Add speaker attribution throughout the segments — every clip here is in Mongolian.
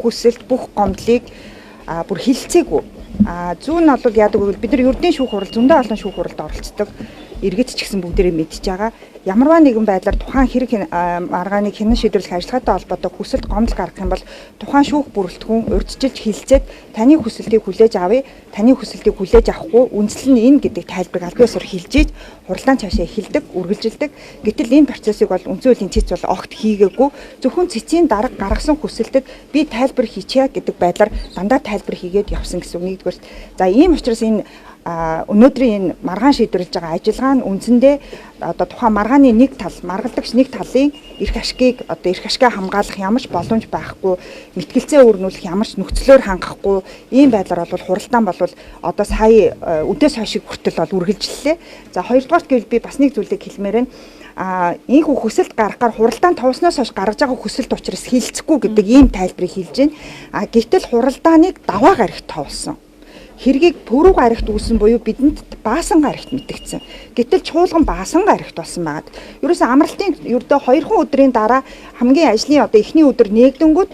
Speaker 1: хүсэлт, бүх гомдлыг бүр хилцээгүй. Зүүн нь бол яадаг вэ? Бид нар ердийн шүүх хурал зөндөө олон шүүх хуралд оролцдог. Иргэд ч гэсэн бүгдээрээ мэдж байгаа. Ямарваа нэгэн байдлаар тухайн хэрэг маргааныг хянан шийдвэрлэх ажиллагаатай холбоотой хүсэлт гомдол гаргах юм бол тухайн шүүх бүрэлдэхүүн урьдчилж хилцээд таны хүсэлтийг хүлээж авъя, таны хүсэлтийг хүлээж авахгүй үндсэл нь энэ гэдэг тайлбарыг албан ёсоор хилжиж хурлаан цаашаа эхэлдэг, үргэлжилдэг. Гэтэл энэ процессыг бол үндсэн хуулийн цэц бол огт хийгээгүй. Зөвхөн цэцийн дарга гаргасан хүсэлтэд би тайлбар хийчихье гэдэг байдлаар дандаа тайлбар хийгээд явсан гэсэн үг. Нэгдүгээр. За ийм учраас энэ өнөөдрийн энэ маргаан шийдвэрлэж байгаа ажиллагаа нь үндсэндээ одоо тухайн маргааны нэг тал, маргалдагч нэг талын эрх ашгийг одоо эрх ашгаа хамгаалах ямар ч боломж байхгүй, мэтгэлцээ өрнүүлэх ямар ч нөхцлөөр хангахгүй ийм байдлаар бол хуралдаан бол одоо сая үдээс хойшиг хүртэл бол үргэлжлэлээ. За хоёрдугаарт гэвэл би бас нэг зүйлийг хэлмээр байна. Ийхүү хүсэлт гаргахаар хуралдаан товсноос хойш гаргаж байгаа хүсэлт учраас хилцэхгүй гэдэг ийм тайлбарыг хэлж байна. Гэтэл хуралдааныг даваа гарагт товсон. Хэргийг пүрэв гарагт үүсэн буюу бидэнд баасан гарагт мэдгдсэн. Гэтэл чуулган баасан гарагт болсон байгаад. Ерөөсөө амралтын ердөө 2 өдрийн дараа хамгийн ажлын одоо эхний өдөр нээгдэнгүүт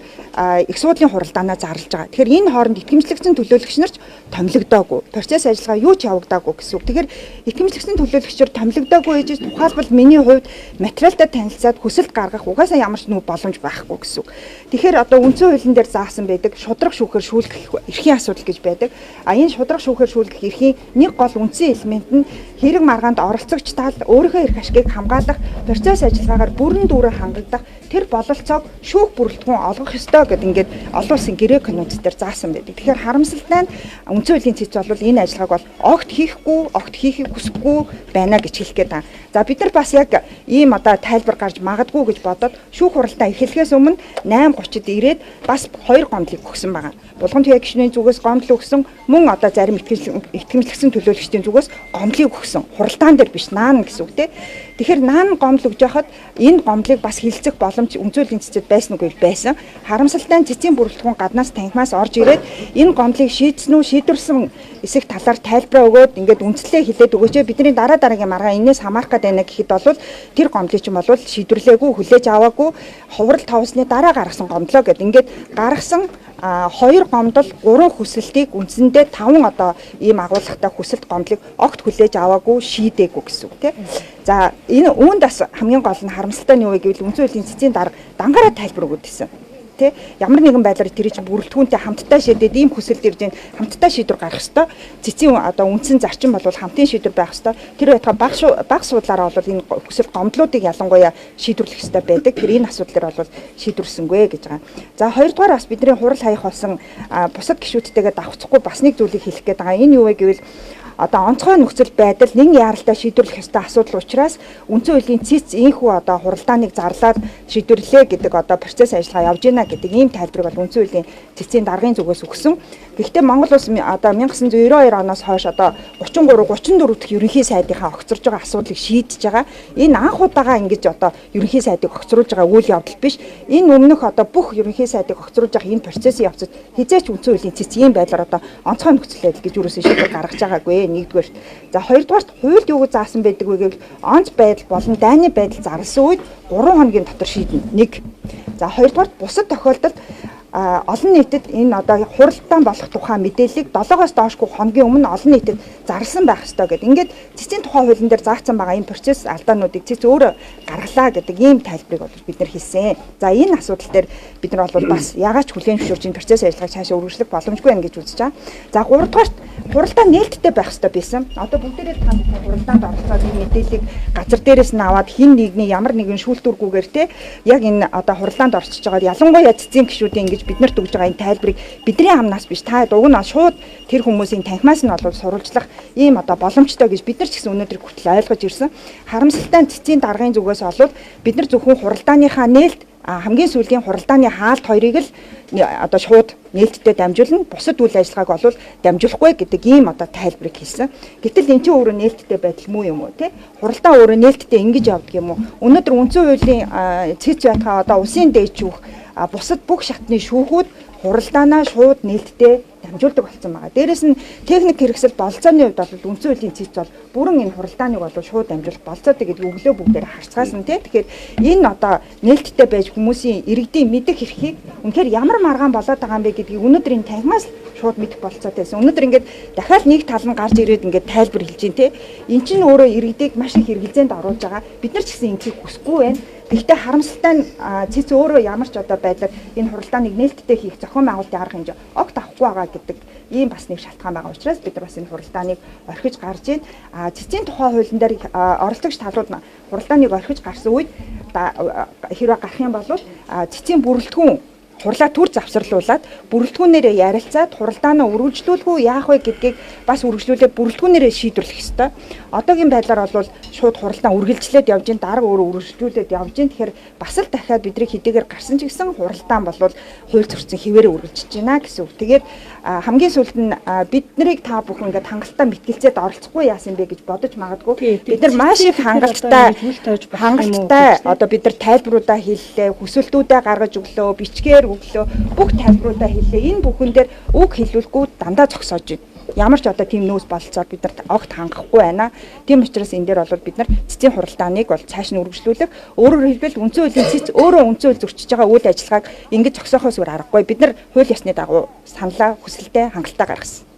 Speaker 1: их суудлын хуралдаанаа зарлж байгаа. Тэгэхээр энэ хооронд итгэмжлэгчийн төлөөлөгч нарч томилогдоогүй. Процесс ажиллагаа юу ч явагдаагүй гэсэн үг. Тэгэхээр итгэмжлэгчийн төлөөлөгчөөр томилогдоогүй гэж тухайлбал миний хувьд материалтай танилцаад хүсэлт гаргах угаасаа ямар ч нэг боломж байхгүй гэсэн үг. Тэгэхээр одоо үндсэн хуулийн дээр заасан байдаг шудраг шүүхээр шүүлгэх эрхийн асуудал гэж байдаг. Энэ шудраг шүүхээр шүүлгэх эрхийн нэг гол үндсэн элемент нь хэрэг маргаанд оролцогч тал өөрийнхөө эрх ашгийг хамгаалах, процесс ажиллагаагаар бүрэн дүүрэн хангагдах тэр бололцоог шүүх бүрэлдэхүүн олгох ёстой гэдэг ингээд олон улсын гэрээ конвенц дээр заасан байдаг. Тэгэхээр харамсалтай нь үндсэн хуулийн цэц бол энэ ажиллагааг бол огт хийхийг хүсэхгүй байна гэж хэлэх гээд байна. За бид нар бас яг ийм одоо тайлбар гарч магадгүй гэж бодоод шүүх хуралдаан эхлэхээс өмнө 8:30-д ирээд бас 2 гомдлыг өгсөн байгаа. Булган туяа гишүүний зүгээс гомдол өгсөн, мөн одоо зарим итгэмжлэгсэн төлөөлөгчдийн зүгээс гомдлыг өгсөн. Хуралдаан дээр биш, наана гэсэн үг тийм. Тэгэхээр наана гомдол өгж яхад энэ гомдлыг бас хилцэх боломж үндсэн хуулийн цэцэд байсан уу гэвэл байсан. Харамсалтай нь цэцийн бүрэлдэхүүн гаднаас танхимаас орж ирээд энэ гомдлыг шийдсэн үү, шийдвэрсэн эсэх талаар тайлбараа өгөөд ингээд үндслээ хэлээд өгөөч. Бидний дараагийн маргаа энэс хамаарах гэдэг байна гэхэд бол тэр гомдлыг чинь бол шийдвэрлээгүй, хүлээж аваагүй, хуврал товсны дараа гаргасан гомдлоо гэд ингээд гаргасан 2 гомдол 3 хүсэлтийг үндсэндээ 5 одоо ийм агуулгатай хүсэлт гомдлыг огт хүлээж аваагүй, шийдээгүй гэсэн үг тийм. За энэ үүнд бас хамгийн гол нь харамсалтай нь юу вэ гэвэл үндсэн хуулийн цэцийн дарга дангаараа тайлбар өгöd гэсэн. Ямар нэгэн байдлаар тэр чинь бүрэлдэхүүнтэй хамтдаа шийдээд ийм хүсэлт ирж ийн хамтдаа шийдвэр гаргах ёстой. Цэцийн одоо үндсэн зарчим бол хамтын шийдвэр байх ёстой. Тэр байтугай баг суудлаараа бол энэ хүсэлт гомдлуудыг ялангуяа шийдвэрлэх ёстой байдаг. Тэр энэ асуудал дээр бол шийдвэрсэнгүй гэж байгаа. За хоёрдугаар бас бидний хурал хаях болсон бусад гишүүдтэйгээ давхцахгүй бас нэг зүйлийг хэлэх гээд байгаа. Энэ юу вэ гэвэл одоо онцгой нөхцөл байдал нэг яаралтай шийдвэрлэх ёстой асуудал учраас үндсэн хуулийн цэц ийхүү одоо хуралдааныг зарлаад шийдвэрлэе гэдэг одоо процесс ажиллагаа явж байна гэдэг ийм тайлбарыг бол үндсэн хуулийн цэцийн даргын зүгээс өгсөн. Гэхдээ Монгол улс одоо 1992 оноос хойш одоо 34 дахь ерөнхий сайдынхаа огцорж байгаа асуудлыг шийдэж байгаа. Энэ анх удаага ингэж одоо ерөнхий сайдыг огцруулж байгаа үйл явдал биш. Энэ өмнөх одоо бүх ерөнхий сайдыг огцруулж байгаа энэ процессын явцад хизээч үндсэн хуулийн цэц ийм байдлаар одоо онцгой нөхцөл байдал гэж юусэн шийдвэр гаргаж байгаагүй. Нэгдүгээр. За хоёрдугаарт хуульд юу гэж заасан байдаг вэ гэвэл онц байдал болон дайны байдал зарласан үед 3 хоногийн дотор шийднэ. 1. За хоёрдугаарт бусад тохиолдолд олон нийтэд энэ одоо хуралдаан болох тухай мэдээллийг 7-оос доошгүй хоногийн өмнө олон нийтэд зарласан байх ёстой гэдэг. Ингээд цэцийн тухай хуулийн дээр заасан байгаа энэ процесс алдаануудыг цэц өөрөө гаргалаа гэдэг ийм тайлбарыг бол бид нар хэлсэн. За энэ асуудал дээр бид нар бол бас яагаад ч хүлээн зөвшөөрч энэ процесс ажиллагааг цаашаа үргэлжлэх боломжгүй байна гэж үзэж байгаа. За 3-дугаарт хуралдаан нээлттэй байх ёстой байсан. Одоо бүгдээрээ та бүхэн хуралдаанд оролцоод энэ мэдээллийг газар дээрээс нь аваад хин нэгний ямар нэгэн шүүлтүүргүйгээр те яг энэ одоо хуралдаанд орчиж байгаа ялангуяа цэцийн гишүүдийн ингэж бид нарт өгж байгаа энэ тайлбарыг бидний амнаас биш та уг нь шууд тэр хүмүүсийн танхимаас нь бол сурвалжлах ийм одоо боломжтой гэж бид нар ч гэсэн өнөөдөр хүртэл ойлгож ирсэн. Харамсалтай цэцийн даргын зүгээс олвол бид нар зөвхөн хуралдааныхаа нээлт хамгийн сүүлийн хуралдааны хаалт хоёрыг л одоо шууд нээлттэй дамжуулна. Бусад үйл ажиллагааг бол дамжуулахгүй гэдэг ийм одоо тайлбарыг хэлсэн. Гэтэл энэ чинь өөрөө нээлттэй байдал муу юм уу те? Хуралдаан өөрөө нээлттэй ингэж явдаг юм уу? Өнөөдөр үндсэн хуулийн цэц байтгаа одоо улсын дээд шүүх бусад бүх шатны шүүхүүд хуралдаанаа шууд нээлттэй дамжуулдаг болсон байгаа. Дээрээс нь техник хэрэгсэл болцооны хувьд бол үндсэн хуулийн цэц бол бүрэн энэ хуралдааныг бол шууд дамжуулах болцоотой гэдэг өглөө бүгдээр харцгаас нь тэгэхээр энэ одоо нээлттэй байж хүмүүсийн иргэдийн мэдэх эрхийг үнэхээр ямар маргаан болоод байгаа юм бэ гэдгийг өнөөдөр энэ танхимаас шууд мэдэх болцоотой байсан. Өнөөдөр ингээд дахиад нэг тал нь гарч ирээд ингээд тайлбар хэлж дээ. Эн чинь өөрөө иргэдийг маш их хэрэгэлзээнд оруулж байгаа. Бид нар ч гэсэн энэийг хүсэхгүй байна. Гэхдээ харамсалтай нь цэц өөрөө ямар ч одоо байдлаар энэ хуралдааныг нээлттэй хийх зохион байгуулалтын арга хэмжээ огт авахгүй байгаа гэдэг ийм бас нэг шалтгаан байгаа учраас бид нар бас энэ хуралдааныг орхиж гарч ийн. Цэцийн тухай хуулийн дээр оролцогч талууд хуралдааныг орхиж гарсан үед хэрвээ гарах юм бол цэцийн бүрэлдэхүүн хурлаа төр завсарлуулад бүрэлдэхүүнээрээ ярилцаад хуралдаанаа үргэлжлүүлэх үү яах вэ гэдгийг бас үргэлжлүүлээд бүрэлдэхүүнээрээ шийдвэрлэх ёстой. Одоогийн байдлаар бол шууд хуралдаан үргэлжлээд явж ин дарга өөрөө үргэлжлүүлээд явж ин тэгэхээр бас л дахиад бидний хэдийгээр гарсан ч гэсэн хуралдаан бол хууль зөрчсөн хിവэрэ үргэлжиж байна гэсэн үг. Тэгээд хамгийн сүүлд нь бид нарыг та бүхэн ингээд хангалттай мэтгэлцээд оролцохгүй яасан бэ гэж бодож магадгүй. Бид нар маш их хангалттай одоо бид нар тайлбаруудаа хэллээ, хүсэлтүүдээ гаргаж өглөө, бичгээр өглөө бүх тайлбаруудаа хэллээ. Энэ бүхэн дээр үг хэлүүлэхгүй дандаа зогсоож байна. Ямар ч одоо тийм нөөц бололцоор бид нарт огт хангахгүй байна. Тийм учраас энэ дээр бол бид нар цэцгийн хуралдааныг бол цааш нь үргэлжлүүлэх, өөрөөр хэлбэл үндсэн хуулийн цэц өөрөө үндсэн хууль зөрчиж байгаа үйл ажиллагааг ингэж зогсоохоос өөр аргагүй. Бид нар хууль ёсны дагуу саналаа, хүсэлтэд хангалттай гаргасан.